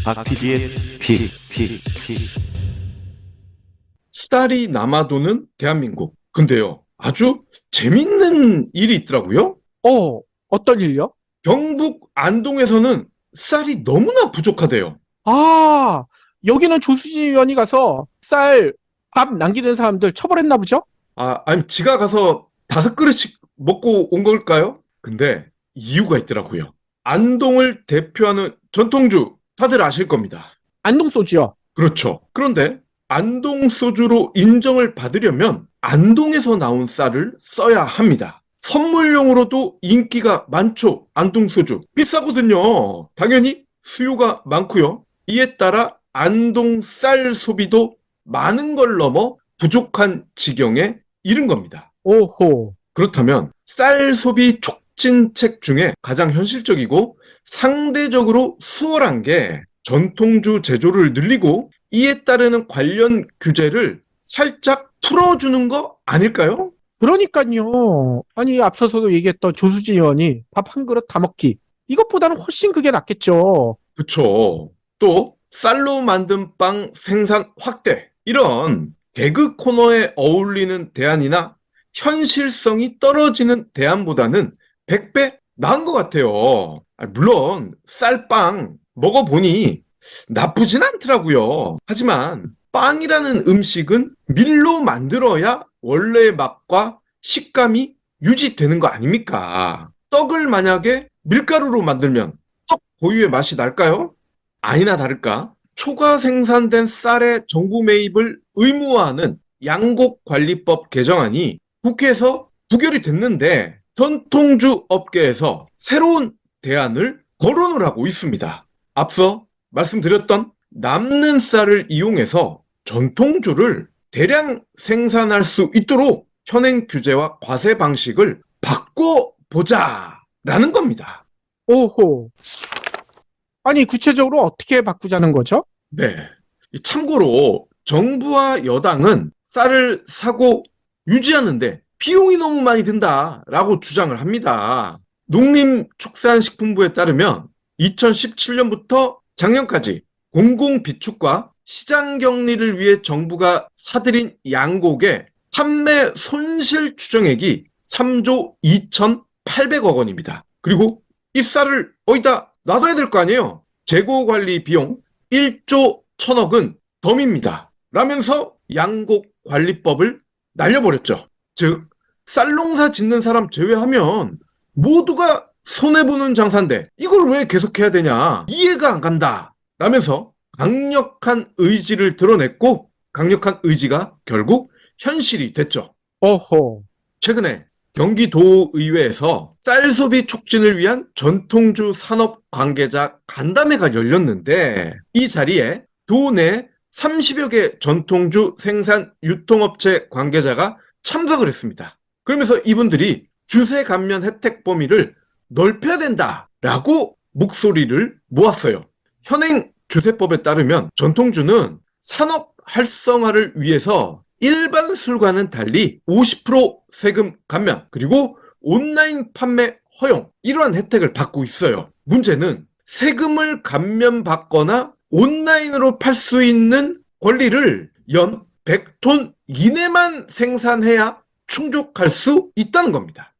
박 PD의 픽. 쌀이 남아도는 대한민국. 근데요, 아주 재밌는 일이 있더라고요. 어떤 일요? 경북 안동에서는 쌀이 너무나 부족하대요. 아, 여기는 조수진 의원이 가서 쌀, 밥 남기는 사람들 처벌했나 보죠? 아니, 지가 가서 5그릇씩 먹고 온 걸까요? 근데 이유가 있더라고요. 안동을 대표하는 전통주, 다들 아실 겁니다. 안동 소주요. 그렇죠. 그런데 안동 소주로 인정을 받으려면 안동에서 나온 쌀을 써야 합니다. 선물용으로도 인기가 많죠. 안동 소주. 비싸거든요. 당연히 수요가 많고요. 이에 따라 안동 쌀 소비도 많은 걸 넘어 부족한 지경에 이른 겁니다. 오호. 그렇다면 쌀 소비 촉진책 중에 가장 현실적이고 상대적으로 수월한 게 전통주 제조를 늘리고 이에 따르는 관련 규제를 살짝 풀어주는 거 아닐까요? 그러니까요. 아니, 앞서서도 얘기했던 조수진 의원이 밥 한 그릇 다 먹기. 이것보다는 훨씬 그게 낫겠죠. 그쵸. 또 쌀로 만든 빵 생산 확대, 이런 개그 코너에 어울리는 대안이나 현실성이 떨어지는 대안보다는 100배 나은 것 같아요. 물론 쌀빵 먹어보니 나쁘진 않더라고요. 하지만 빵이라는 음식은 밀로 만들어야 원래의 맛과 식감이 유지되는 거 아닙니까? 떡을 만약에 밀가루로 만들면 떡 고유의 맛이 날까요? 아니나 다를까 초과 생산된 쌀의 정부 매입을 의무화하는 양곡관리법 개정안이 국회에서 부결이 됐는데 전통주 업계에서 새로운 대안을 거론을 하고 있습니다. 앞서 말씀드렸던 남는 쌀을 이용해서 전통주를 대량 생산할 수 있도록 현행 규제와 과세 방식을 바꿔보자라는 겁니다. 오호. 아니, 구체적으로 어떻게 바꾸자는 거죠? 네. 참고로 정부와 여당은 쌀을 사고 유지하는데 비용이 너무 많이 든다라고 주장을 합니다. 농림축산식품부에 따르면 2017년부터 작년까지 공공비축과 시장격리를 위해 정부가 사들인 양곡의 판매 손실 추정액이 3조 2,800억 원입니다. 그리고 이 쌀을 어디다 놔둬야 될 거 아니에요. 재고관리 비용 1조 1,000억은 덤입니다. 라면서 양곡관리법을 날려버렸죠. 즉 쌀농사 짓는 사람 제외하면 모두가 손해보는 장사인데 이걸 왜 계속해야 되냐, 이해가 안 간다 라면서 강력한 의지를 드러냈고 강력한 의지가 결국 현실이 됐죠. 오호. 최근에 경기도의회에서 쌀 소비 촉진을 위한 전통주 산업 관계자 간담회가 열렸는데 이 자리에 도내 30여 개 전통주 생산 유통업체 관계자가 참석을 했습니다. 그러면서 이분들이 주세 감면 혜택 범위를 넓혀야 된다라고 목소리를 모았어요. 현행 주세법에 따르면 전통주는 산업 활성화를 위해서 일반 술과는 달리 50% 세금 감면, 그리고 온라인 판매 허용, 이러한 혜택을 받고 있어요. 문제는 세금을 감면받거나 온라인으로 팔 수 있는 권리를 연 100톤 이내만 생산해야 충족할 수 있다는 겁니다.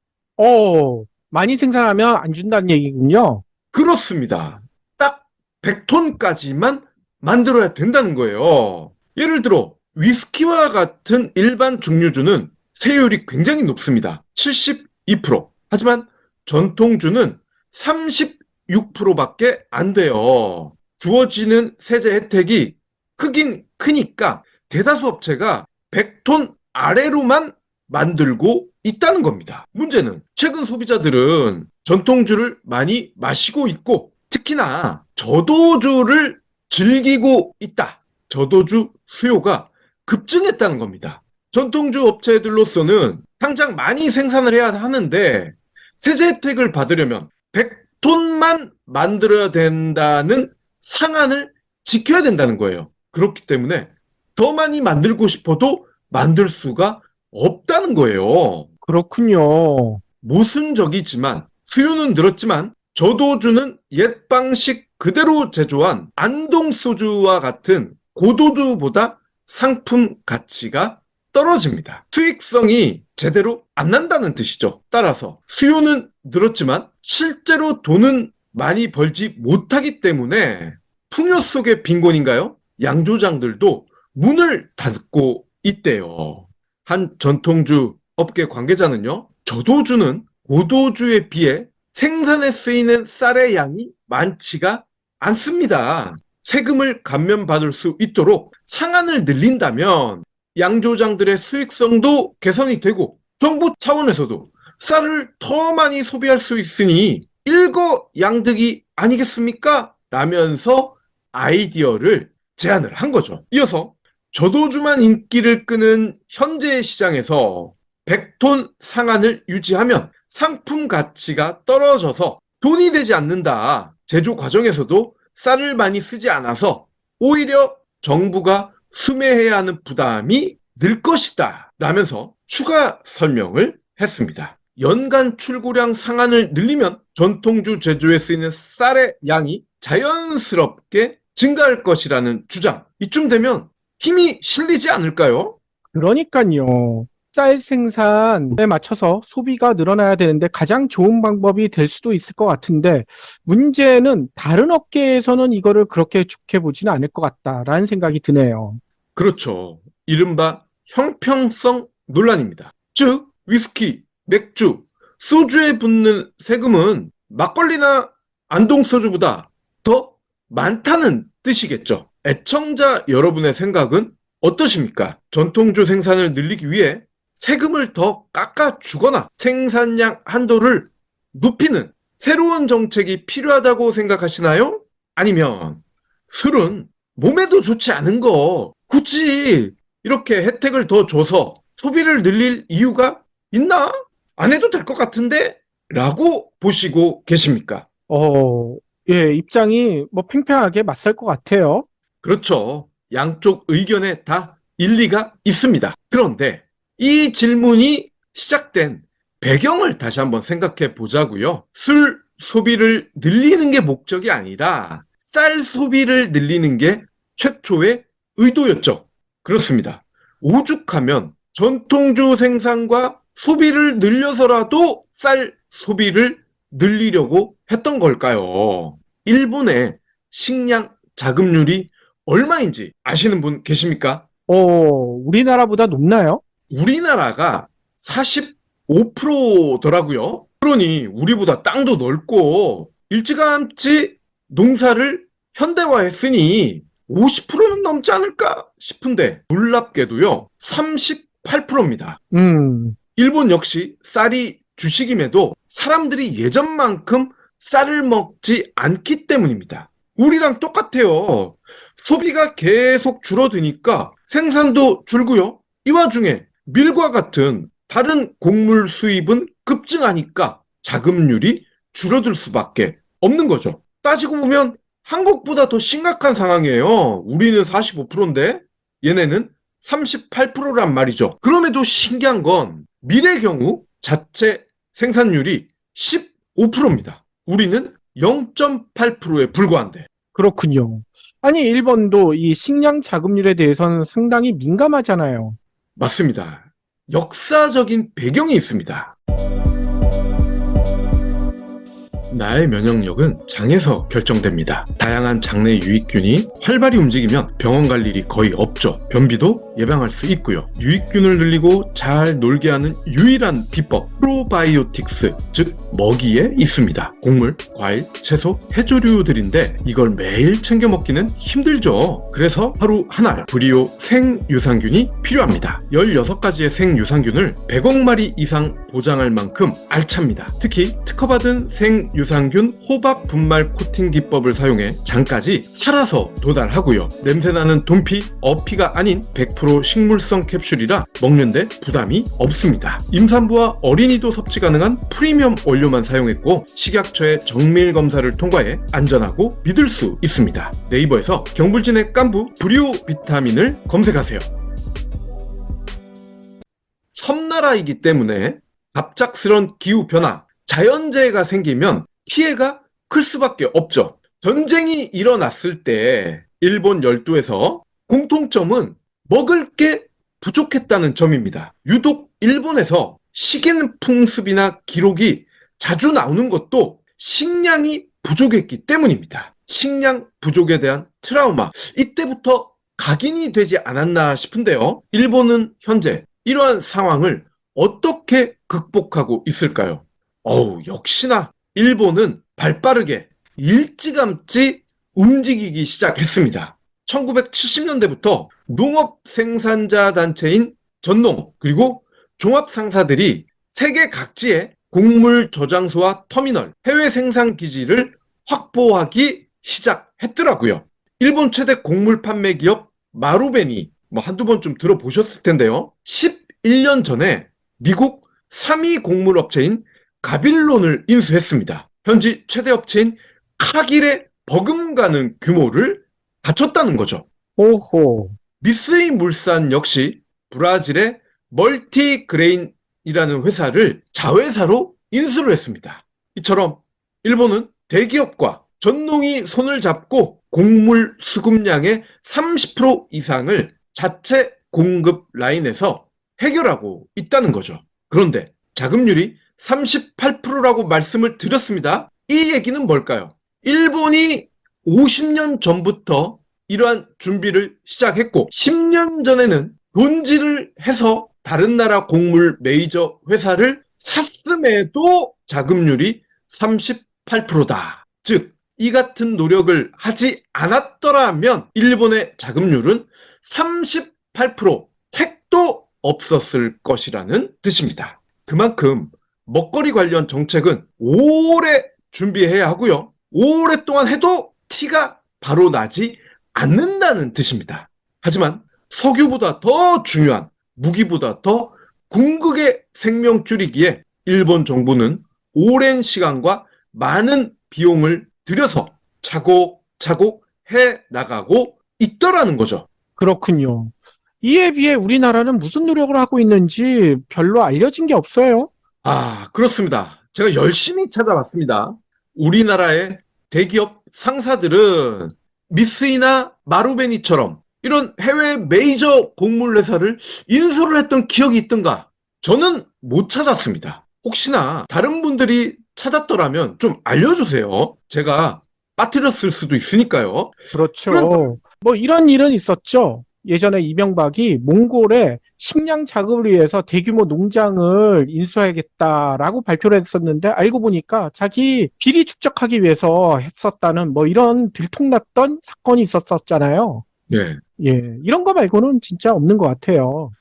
많이 생산하면 안 준다는 얘기군요. 그렇습니다. 딱 100톤까지만 만들어야 된다는 거예요. 예를 들어 위스키와 같은 일반 증류주는 세율이 굉장히 높습니다. 72%. 하지만 전통주는 36%밖에 안 돼요. 주어지는 세제 혜택이 크긴 크니까 대다수 업체가 100톤 아래로만 만들고 있다는 겁니다. 문제는 최근 소비자들은 전통주를 많이 마시고 있고 특히나 저도주를 즐기고 있다. 저도주 수요가 급증했다는 겁니다. 전통주 업체들로서는 당장 많이 생산을 해야 하는데 세제 혜택을 받으려면 100톤만 만들어야 된다는 상한을 지켜야 된다는 거예요. 그렇기 때문에 더 많이 만들고 싶어도 만들 수가 없다는 거예요. 그렇군요. 모순적이지만 수요는 늘었지만 저도주는 옛 방식 그대로 제조한 안동소주와 같은 고도주보다 상품 가치가 떨어집니다. 수익성이 제대로 안 난다는 뜻이죠. 따라서 수요는 늘었지만 실제로 돈은 많이 벌지 못하기 때문에 풍요 속의 빈곤인가요? 양조장들도 문을 닫고 있대요. 한 전통주 업계 관계자는요, 저도주는 고도주에 비해 생산에 쓰이는 쌀의 양이 많지가 않습니다. 세금을 감면받을 수 있도록 상한을 늘린다면 양조장들의 수익성도 개선이 되고 정부 차원에서도 쌀을 더 많이 소비할 수 있으니 일거양득이 아니겠습니까? 라면서 아이디어를 제안을 한 거죠. 이어서 저도주만 인기를 끄는 현재 시장에서 100톤 상한을 유지하면 상품 가치가 떨어져서 돈이 되지 않는다. 제조 과정에서도 쌀을 많이 쓰지 않아서 오히려 정부가 수매해야 하는 부담이 늘 것이다. 라면서 추가 설명을 했습니다. 연간 출고량 상한을 늘리면 전통주 제조에 쓰이는 쌀의 양이 자연스럽게 증가할 것이라는 주장. 이쯤 되면 힘이 실리지 않을까요? 그러니까요. 쌀 생산에 맞춰서 소비가 늘어나야 되는데 가장 좋은 방법이 될 수도 있을 것 같은데 문제는 다른 업계에서는 이거를 그렇게 좋게 보지는 않을 것 같다라는 생각이 드네요. 그렇죠. 이른바 형평성 논란입니다. 즉, 위스키, 맥주, 소주에 붙는 세금은 막걸리나 안동소주보다 더 많다는 뜻이겠죠. 애청자 여러분의 생각은 어떠십니까? 전통주 생산을 늘리기 위해 세금을 더 깎아주거나 생산량 한도를 높이는 새로운 정책이 필요하다고 생각하시나요? 아니면 술은 몸에도 좋지 않은 거 굳이 이렇게 혜택을 더 줘서 소비를 늘릴 이유가 있나? 안 해도 될 것 같은데? 라고 보시고 계십니까? 예, 입장이 뭐 팽팽하게 맞설 것 같아요. 그렇죠. 양쪽 의견에 다 일리가 있습니다. 그런데 이 질문이 시작된 배경을 다시 한번 생각해 보자고요. 술 소비를 늘리는 게 목적이 아니라 쌀 소비를 늘리는 게 최초의 의도였죠. 그렇습니다. 오죽하면 전통주 생산과 소비를 늘려서라도 쌀 소비를 늘리려고 했던 걸까요? 일본의 식량 자급률이 얼마인지 아시는 분 계십니까? 우리나라보다 높나요? 우리나라가 45%더라고요. 그러니 우리보다 땅도 넓고 일찌감치 농사를 현대화했으니 50%는 넘지 않을까 싶은데 놀랍게도요. 38%입니다. 일본 역시 쌀이 주식임에도 사람들이 예전만큼 쌀을 먹지 않기 때문입니다. 우리랑 똑같아요. 소비가 계속 줄어드니까 생산도 줄고요. 이 와중에 밀과 같은 다른 곡물 수입은 급증하니까 자급률이 줄어들 수밖에 없는 거죠. 따지고 보면 한국보다 더 심각한 상황이에요. 우리는 45%인데 얘네는 38%란 말이죠. 그럼에도 신기한 건 밀의 경우 자체 생산률이 15%입니다. 우리는 0.8%에 불과한데. 그렇군요. 아니, 일본도 이 식량 자급률에 대해서는 상당히 민감하잖아요. 맞습니다. 역사적인 배경이 있습니다. 나의 면역력은 장에서 결정됩니다. 다양한 장내 유익균이 활발히 움직이면 병원 갈 일이 거의 없죠. 변비도 예방할 수 있고요. 유익균을 늘리고 잘 놀게 하는 유일한 비법 프로바이오틱스, 즉 먹이에 있습니다. 곡물, 과일, 채소, 해조류들인데 이걸 매일 챙겨 먹기는 힘들죠. 그래서 하루 한 알 브리오 생유산균이 필요합니다. 16가지의 생유산균을 100억 마리 이상 보장할 만큼 알찹니다. 특히 특허받은 생유산균 호박 분말 코팅 기법을 사용해 장까지 살아서 도달하고요. 냄새나는 돈피, 어피가 아닌 100% 식물성 캡슐이라 먹는데 부담이 없습니다. 임산부와 어린이도 섭취 가능한 프리미엄 원료만 사용했고 식약처의 정밀 검사를 통과해 안전하고 믿을 수 있습니다. 네이버에서 경불진의 깐부 브리오 비타민을 검색하세요. 섬나라이기 때문에 갑작스런 기후변화, 자연재해가 생기면 피해가 클 수밖에 없죠. 전쟁이 일어났을 때 일본 열도에서 공통점은 먹을 게 부족했다는 점입니다. 유독 일본에서 식인풍습이나 기록이 자주 나오는 것도 식량이 부족했기 때문입니다. 식량 부족에 대한 트라우마, 이때부터 각인이 되지 않았나 싶은데요. 일본은 현재 이러한 상황을 어떻게 극복하고 있을까요? 역시나 일본은 발빠르게 일찌감치 움직이기 시작했습니다. 1970년대부터 농업 생산자 단체인 전농 그리고 종합상사들이 세계 각지에 곡물 저장소와 터미널, 해외 생산 기지를 확보하기 시작했더라고요. 일본 최대 곡물 판매 기업 마루베니 한두 번쯤 들어보셨을 텐데요. 11년 전에 미국 3위 곡물 업체인 가빌론을 인수했습니다. 현지 최대 업체인 카길에 버금가는 규모를 갖췄다는 거죠. 오호. 미쓰이 물산 역시 브라질의 멀티그레인이라는 회사를 자회사로 인수를 했습니다. 이처럼 일본은 대기업과 전농이 손을 잡고 곡물 수급량의 30% 이상을 자체 공급 라인에서 해결하고 있다는 거죠. 그런데 자급률이 38%라고 말씀을 드렸습니다. 이 얘기는 뭘까요? 일본이 50년 전부터 이러한 준비를 시작했고 10년 전에는 돈질을 해서 다른 나라 곡물 메이저 회사를 샀음에도 자급률이 38%다. 즉, 이 같은 노력을 하지 않았더라면 일본의 자급률은 38% 택도 없었을 것이라는 뜻입니다. 그만큼 먹거리 관련 정책은 오래 준비해야 하고요. 오랫동안 해도 티가 바로 나지 않는다는 뜻입니다. 하지만 석유보다 더 중요한 무기보다 더 궁극의 생명줄이기에 일본 정부는 오랜 시간과 많은 비용을 들여서 차곡차곡 해 나가고 있더라는 거죠. 그렇군요. 이에 비해 우리나라는 무슨 노력을 하고 있는지 별로 알려진 게 없어요. 그렇습니다. 제가 열심히 찾아봤습니다. 우리나라의 대기업 상사들은 미쓰이나 마루베니처럼 이런 해외 메이저 곡물 회사를 인수를 했던 기억이 있던가? 저는 못 찾았습니다. 혹시나 다른 분들이 찾았더라면 좀 알려주세요. 제가 빠뜨렸을 수도 있으니까요. 그렇죠. 이런 일은 있었죠. 예전에 이명박이 몽골에 식량 자급을 위해서 대규모 농장을 인수하겠다라고 발표를 했었는데 알고 보니까 자기 비리 축적하기 위해서 했었다는 이런 들통났던 사건이 있었잖아요. 네. 예, 이런 거 말고는 진짜 없는 것 같아요.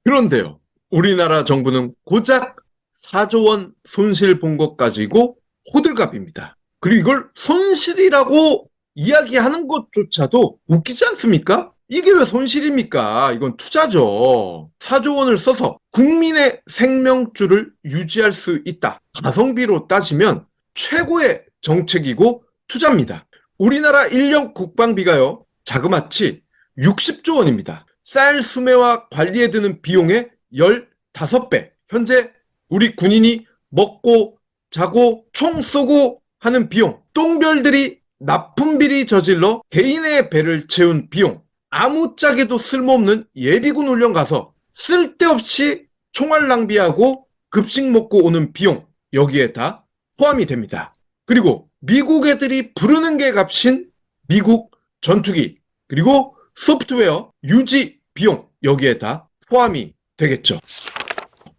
그런데요. 우리나라 정부는 고작 4조 원 손실 본 것 가지고 호들갑입니다. 그리고 이걸 손실이라고 이야기하는 것조차도 웃기지 않습니까? 이게 왜 손실입니까? 이건 투자죠. 4조 원을 써서 국민의 생명줄을 유지할 수 있다. 가성비로 따지면 최고의 정책이고 투자입니다. 우리나라 1년 국방비가요, 자그마치 60조 원입니다. 쌀 수매와 관리에 드는 비용의 15배. 현재 우리 군인이 먹고 자고 총 쏘고 하는 비용, 똥별들이 나쁜 비리 저질러 개인의 배를 채운 비용, 아무짝에도 쓸모없는 예비군 훈련 가서 쓸데없이 총알 낭비하고 급식 먹고 오는 비용, 여기에 다 포함이 됩니다. 그리고 미국 애들이 부르는 게 값인 미국 전투기, 그리고 소프트웨어 유지 비용, 여기에 다 포함이 되겠죠.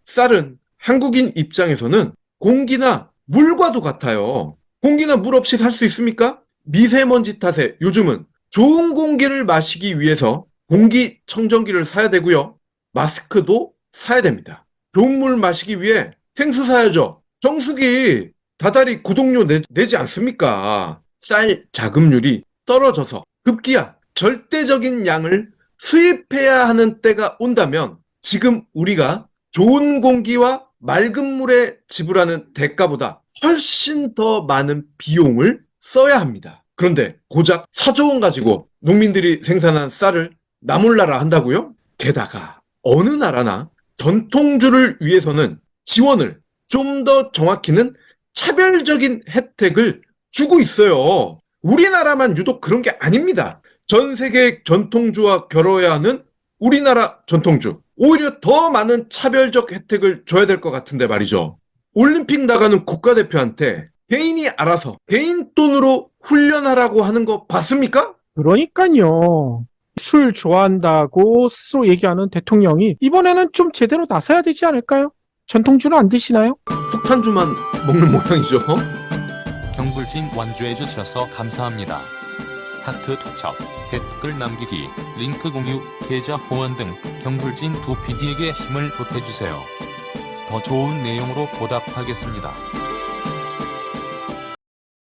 쌀은 한국인 입장에서는 공기나 물과도 같아요. 공기나 물 없이 살 수 있습니까? 미세먼지 탓에 요즘은 좋은 공기를 마시기 위해서 공기청정기를 사야 되고요. 마스크도 사야 됩니다. 좋은 물 마시기 위해 생수 사야죠. 정수기 다달이 구독료 내지 않습니까? 쌀 자급률이 떨어져서 급기야 절대적인 양을 수입해야 하는 때가 온다면 지금 우리가 좋은 공기와 맑은 물에 지불하는 대가보다 훨씬 더 많은 비용을 써야 합니다. 그런데 고작 4조 원 가지고 농민들이 생산한 쌀을 나몰라라 한다고요? 게다가 어느 나라나 전통주를 위해서는 지원을 좀 더 정확히는 차별적인 혜택을 주고 있어요. 우리나라만 유독 그런 게 아닙니다. 전 세계 전통주와 결여해야 하는 우리나라 전통주. 오히려 더 많은 차별적 혜택을 줘야 될 것 같은데 말이죠. 올림픽 나가는 국가대표한테 개인이 알아서 개인 돈으로 훈련하라고 하는 거 봤습니까? 그러니까요. 술 좋아한다고 스스로 얘기하는 대통령이 이번에는 좀 제대로 나서야 되지 않을까요? 전통주는 안 드시나요? 폭탄주만 먹는 모양이죠. 경불진 완주해 주셔서 감사합니다. 하트 투척, 댓글 남기기, 링크 공유, 계좌 후원 등 경불진 두 PD에게 힘을 보태주세요. 더 좋은 내용으로 보답하겠습니다.